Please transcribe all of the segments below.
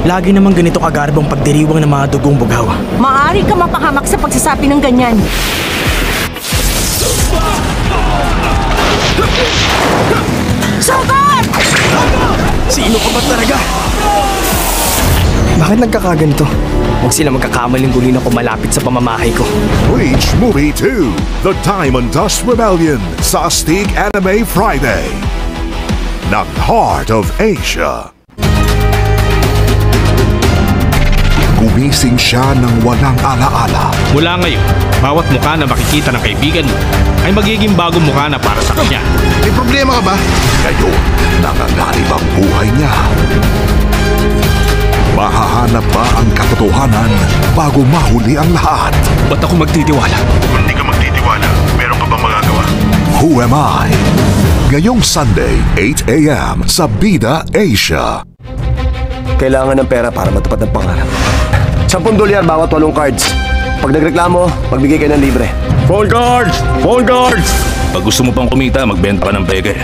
Lagi naman ganito kagarbong pagdiriwang ng mga dugong bughaw. Maaari ka mapahamak sa pagsasabi ng ganyan. Sugod! Sino ka ba talaga? Bakit nagkakaganito? Huwag sila magkakamaling guli na kumalapit sa pamamahay ko. Bleach Movie 2, The Diamond Dust Rebellion sa Astig Anime Friday ng Heart of Asia. Gumising siya ng walang alaala. Mula ngayon, bawat mukha na makikita ng kaibigan mo ay magiging bagong mukha na para sa kanya. May problema ka ba? Ngayon, nanganganib ang buhay niya. Mahahanap ba ang katotohanan bago mahuli ang lahat? Ba't ako magtitiwala? Kung hindi ka magtitiwala, meron ka bang magagawa? Who Am I? Ngayong Sunday, 8 a.m. sa Bida Asia. Kailangan ng pera para matupad ang pangarap. $10 bawat 8 cards. Pag nagreklamo, magbigay kayo ng libre. Phone cards! Phone cards! Pag gusto mo pang kumita, magbenta ka ng peke.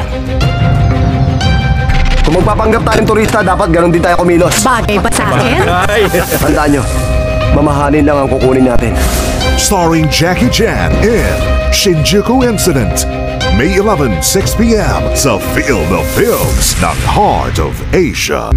Kung magpapanggap tayong turista, dapat ganun din tayo kumilos. Bagay ba sa akin? Tandaan nyo, mamahalin lang ang kukunin natin. Starring Jackie Chan in Shinjuku Incident. May 11, 6 p.m. sa Feel the Films ng Heart of Asia.